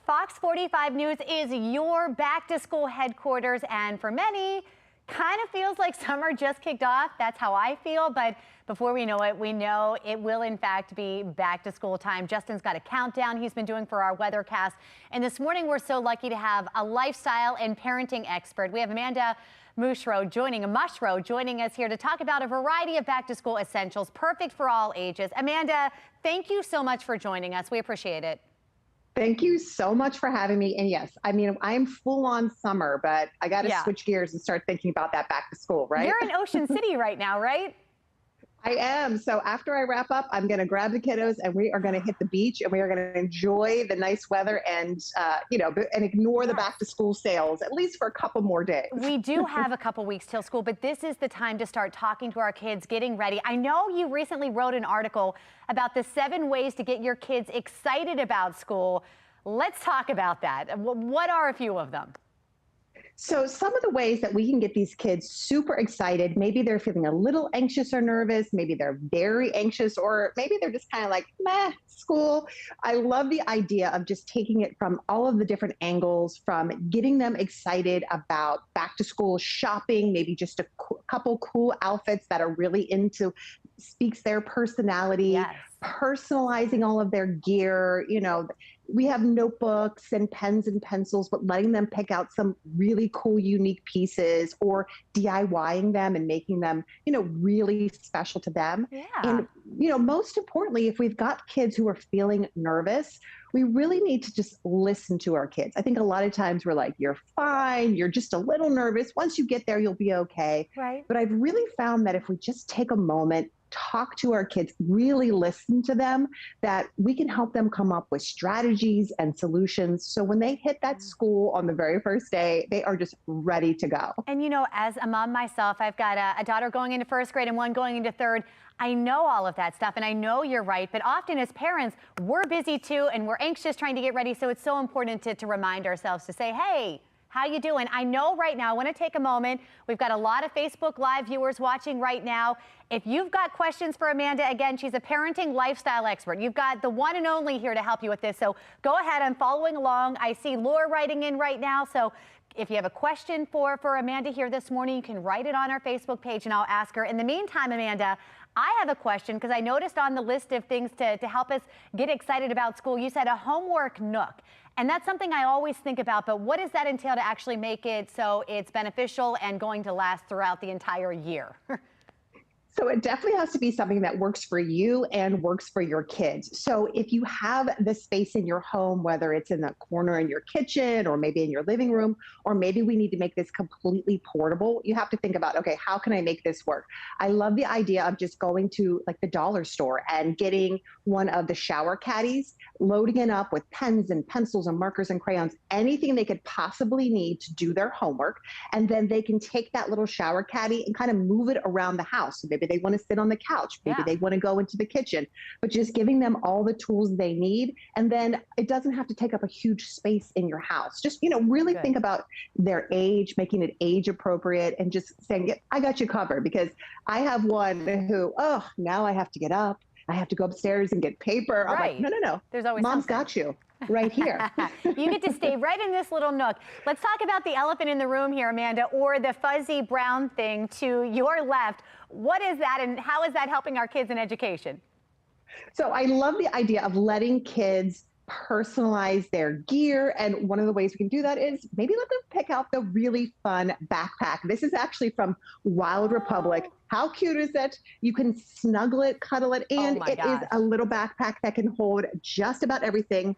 Fox 45 News is your back-to-school headquarters, and for many, kind of feels like summer just kicked off. That's how I feel, but before we know it will in fact be back-to-school time. Justin's got a countdown he's been doing for our weathercast, and this morning we're so lucky to have a lifestyle and parenting expert. We have Amanda Mushrow joining us here to talk about a variety of back-to-school essentials, perfect for all ages. Amanda, thank you so much for joining us. We appreciate it. Thank you so much for having me. And yes, I mean, I'm full on summer, but I got to switch gears and start thinking about that back to school, right? You're in Ocean City right now, right? I am. So after I wrap up, I'm going to grab the kiddos and we are going to hit the beach and we are going to enjoy the nice weather and, and ignore the back to school sales, at least for a couple more days. We do have a couple weeks till school, but this is the time to start talking to our kids, getting ready. I know you recently wrote an article about the 7 ways to get your kids excited about school. Let's talk about that. What are a few of them? So some of the ways that we can get these kids super excited, maybe they're feeling a little anxious or nervous, maybe they're very anxious, or maybe they're just kind of like, meh, school. I love the idea of just taking it from all of the different angles, from getting them excited about back to school shopping, maybe just a couple cool outfits that are really speaks their personality, personalizing all of their gear. We have notebooks and pens and pencils, but letting them pick out some really cool, unique pieces, or DIYing them and making them, really special to them. Yeah. And, most importantly, if we've got kids who are feeling nervous, we really need to just listen to our kids. I think a lot of times we're like, you're fine, you're just a little nervous. Once you get there, you'll be okay. Right. But I've really found that if we just take a moment, talk to our kids, really listen to them, that we can help them come up with strategies and solutions. So when they hit that school on the very first day, they are just ready to go. And as a mom myself, I've got a daughter going into 1st grade and one going into 3rd. I know all of that stuff, and I know you're right, but often as parents, we're busy too, and we're anxious trying to get ready. So it's so important to remind ourselves to say, hey, how you doing? I know right now, I want to take a moment. We've got a lot of Facebook Live viewers watching right now. If you've got questions for Amanda, again, she's a parenting lifestyle expert. You've got the one and only here to help you with this. So go ahead, I'm following along. I see Laura writing in right now. So if you have a question for Amanda here this morning, you can write it on our Facebook page and I'll ask her. In the meantime, Amanda, I have a question because I noticed on the list of things to help us get excited about school, you said a homework nook. And that's something I always think about, but what does that entail to actually make it so it's beneficial and going to last throughout the entire year? So it definitely has to be something that works for you and works for your kids. So if you have the space in your home, whether it's in the corner in your kitchen or maybe in your living room, or maybe we need to make this completely portable, you have to think about, okay, how can I make this work? I love the idea of just going to like the dollar store and getting one of the shower caddies, loading it up with pens and pencils and markers and crayons, anything they could possibly need to do their homework. And then they can take that little shower caddy and kind of move it around the house. So maybe they want to sit on the couch, maybe they want to go into the kitchen, but just giving them all the tools they need. And then it doesn't have to take up a huge space in your house. Just, really think about their age, making it age appropriate, and just saying, I got you covered. Because I have one who, now I have to get up. I have to go upstairs and get paper. I'm like, no. There's always Mom's something. got you right here. You get to stay right in this little nook. Let's talk about the elephant in the room here, Amanda, or the fuzzy brown thing to your left. What is that, and how is that helping our kids in education? So I love the idea of letting kids personalize their gear. And one of the ways we can do that is maybe let them pick out the really fun backpack. This is actually from Wild Republic. How cute is it? You can snuggle it, cuddle it, and it is a little backpack that can hold just about everything.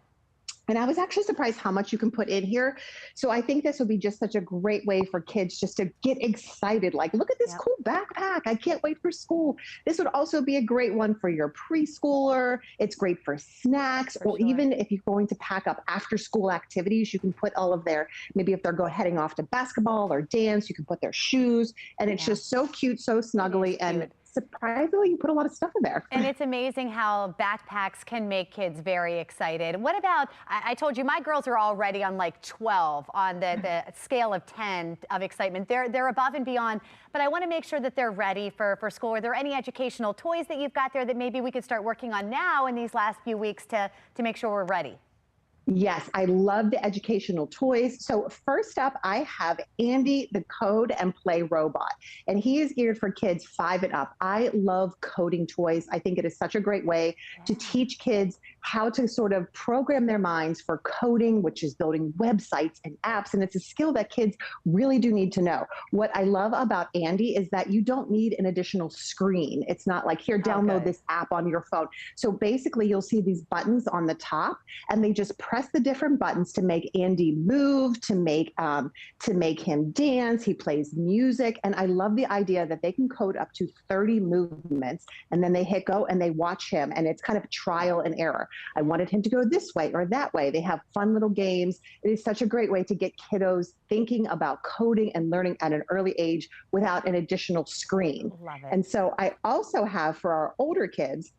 And I was actually surprised how much you can put in here. So I think this would be just such a great way for kids just to get excited. Like, look at this cool backpack. I can't wait for school. This would also be a great one for your preschooler. It's great for snacks, or even if you're going to pack up after school activities, you can put all of their, maybe if they're heading off to basketball or dance, you can put their shoes. And it's just so cute, so snuggly, and surprisingly, you put a lot of stuff in there. And it's amazing how backpacks can make kids very excited. What about, I told you, my girls are already on like 12 on the scale of 10 of excitement. They're above and beyond, but I want to make sure that they're ready for school. Are there any educational toys that you've got there that maybe we could start working on now in these last few weeks to make sure we're ready? Yes, I love the educational toys. So first up, I have Andy, the code and play robot, and he is geared for kids 5 and up. I love coding toys. I think it is such a great way to teach kids how to sort of program their minds for coding, which is building websites and apps. And it's a skill that kids really do need to know. What I love about Andy is that you don't need an additional screen. It's not like, here, download this app on your phone. So basically you'll see these buttons on the top, and they just press the different buttons to make Andy move, to make him dance. He plays music. And I love the idea that they can code up to 30 movements, and then they hit go and they watch him, and it's kind of trial and error. I wanted him to go this way or that way. They have fun little games. It is such a great way to get kiddos thinking about coding and learning at an early age without an additional screen. Love it. And so I also have for our older kids,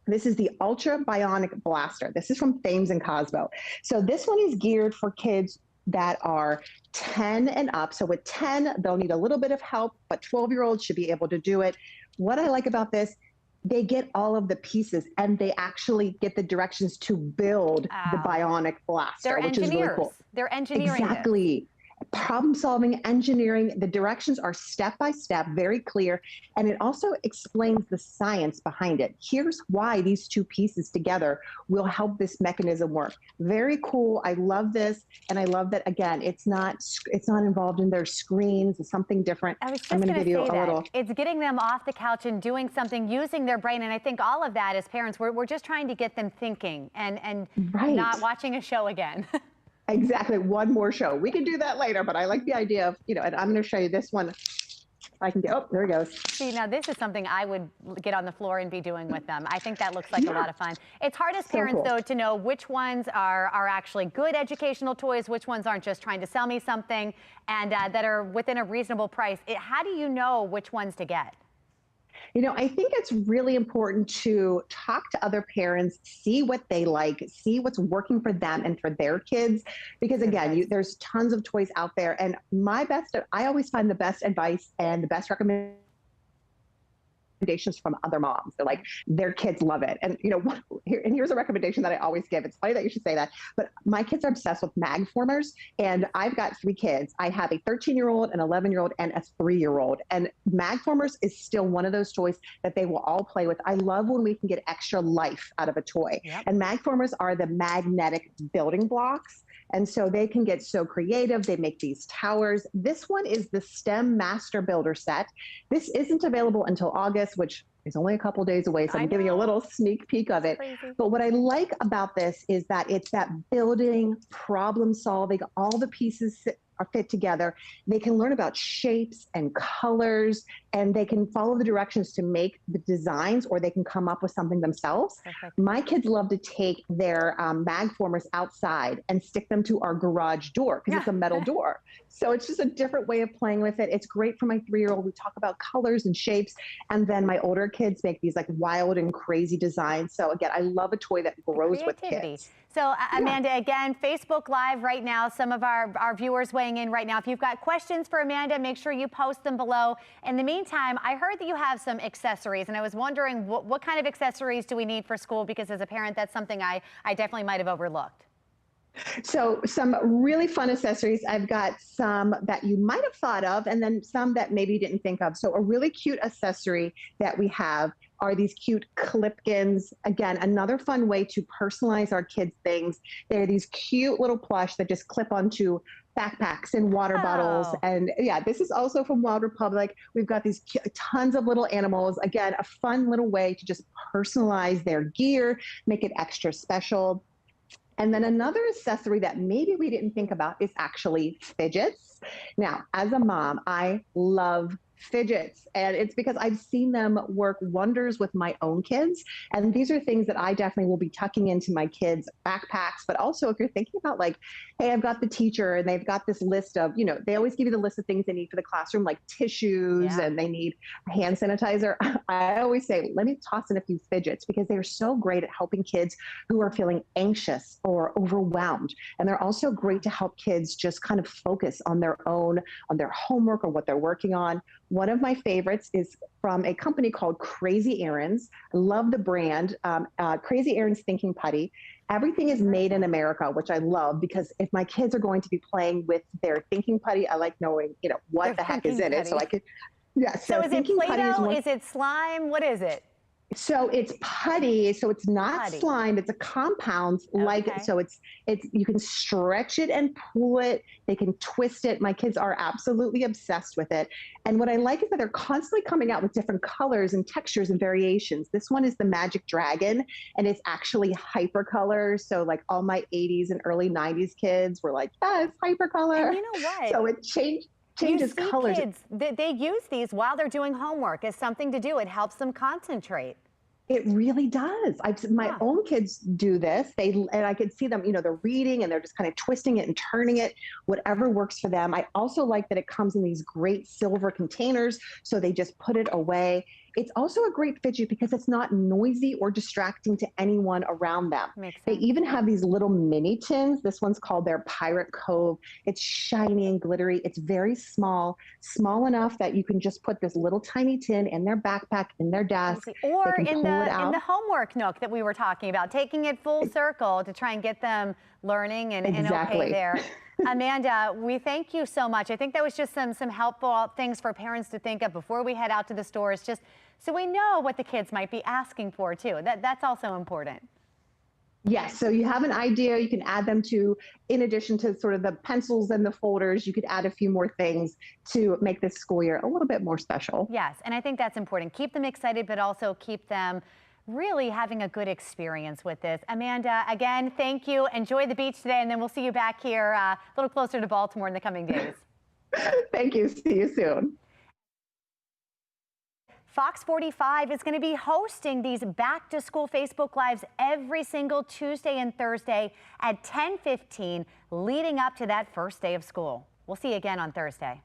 this is the Ultra Bionic Blaster. This is from Thames and Cosmo. So this one is geared for kids that are 10 and up. So with 10, they'll need a little bit of help, but 12-year-olds should be able to do it. What I like about this, they get all of the pieces, and they actually get the directions to build the Bionic Blaster, which is really cool. They're engineering Exactly. Problem solving, engineering, the directions are step by step, very clear, and it also explains the science behind it. Here's why these two pieces together will help this mechanism work. Very cool. I love this, and I love that, again, it's not involved in their screens. It's something different. I was just going to say that. It's getting them off the couch and doing something, using their brain, and I think all of that as parents, we're just trying to get them thinking and not watching a show again. Exactly. One more show. We can do that later, but I like the idea of, and I'm going to show you this one. I can get, there it goes. See, now this is something I would get on the floor and be doing with them. I think that looks like a lot of fun. It's hard as parents, though, to know which ones are actually good educational toys, which ones aren't just trying to sell me something, and that are within a reasonable price. How do you know which ones to get? I think it's really important to talk to other parents, see what they like, see what's working for them and for their kids. Because again, there's tons of toys out there. And I always find the best advice and the best recommendations from other moms. They're like, their kids love it. And here's a recommendation that I always give. It's funny that you should say that, but my kids are obsessed with Magformers, and I've got 3 kids. I have a 13-year-old, an 11-year-old, and a 3-year-old. And Magformers is still one of those toys that they will all play with. I love when we can get extra life out of a toy. And Magformers are the magnetic building blocks. And so they can get so creative. They make these towers. This one is the STEM Master Builder set. This isn't available until August, which is only a couple days away. So I'm giving you a little sneak peek of it. Crazy. But what I like about this is that it's that building, problem solving, all the pieces are fit together. They can learn about shapes and colors, and they can follow the directions to make the designs, or they can come up with something themselves. Perfect. My kids love to take their Magformers outside and stick them to our garage door because it's a metal door. So it's just a different way of playing with it. It's great for my 3-year-old. We talk about colors and shapes. And then my older kids make these like wild and crazy designs. So again, I love a toy that grows with kids. So Amanda, again, Facebook Live right now, some of our viewers weighing in right now. If you've got questions for Amanda, make sure you post them below. In the meantime, I heard that you have some accessories, and I was wondering what kind of accessories do we need for school? Because as a parent, that's something I definitely might have overlooked. So some really fun accessories. I've got some that you might have thought of, and then some that maybe you didn't think of. So a really cute accessory that we have are these cute clip-ins. Again, another fun way to personalize our kids' things. They're these cute little plush that just clip onto backpacks and water bottles. And yeah, this is also from Wild Republic. We've got these tons of little animals. Again, a fun little way to just personalize their gear, make it extra special. And then another accessory that maybe we didn't think about is actually fidgets. Now, as a mom, I love fidgets, and it's because I've seen them work wonders with my own kids. And these are things that I definitely will be tucking into my kids' backpacks. But also, if you're thinking about like, hey, I've got the teacher and they've got this list of, they always give you the list of things they need for the classroom, like tissues, and they need hand sanitizer. I always say, let me toss in a few fidgets, because they are so great at helping kids who are feeling anxious or overwhelmed. And they're also great to help kids just kind of focus on their homework or what they're working on. One of my favorites is from a company called Crazy Aaron's. I love the brand, Crazy Aaron's Thinking Putty. Everything is made in America, which I love, because if my kids are going to be playing with their thinking putty, I like knowing, what the heck is in it. So I could, So is it Play-Doh? Is it slime? What is it? So it's putty, so it's not slime, it's a compound so it's you can stretch it and pull it, they can twist it. My kids are absolutely obsessed with it. And what I like is that they're constantly coming out with different colors and textures and variations. This one is the Magic Dragon, and it's actually hypercolor. So like all my 80s and early 90s kids were like, yes, hypercolor. And you know what? So it changes colors. Kids, they use these while they're doing homework as something to do. It helps them concentrate. It really does. My own kids do this. And I could see them, they're reading and they're just kind of twisting it and turning it, whatever works for them. I also like that it comes in these great silver containers, so they just put it away. It's also a great fidget because it's not noisy or distracting to anyone around them. They even have these little mini tins. This one's called their Pirate Cove. It's shiny and glittery. It's very small enough that you can just put this little tiny tin in their backpack, in their desk. Or in the homework nook that we were talking about, taking it full circle to try and get them learning and okay there. Amanda, we thank you so much. I think that was just some helpful things for parents to think of before we head out to the stores, just so we know what the kids might be asking for too. That's also important. Yes, so you have an idea, you can add them to, in addition to sort of the pencils and the folders, you could add a few more things to make this school year a little bit more special. Yes, and I think that's important. Keep them excited, but also keep them really having a good experience with this. Amanda, again, thank you. Enjoy the beach today, and then we'll see you back here a little closer to Baltimore in the coming days. Thank you. See you soon. Fox 45 is going to be hosting these back-to-school Facebook Lives every single Tuesday and Thursday at 10:15, leading up to that first day of school. We'll see you again on Thursday.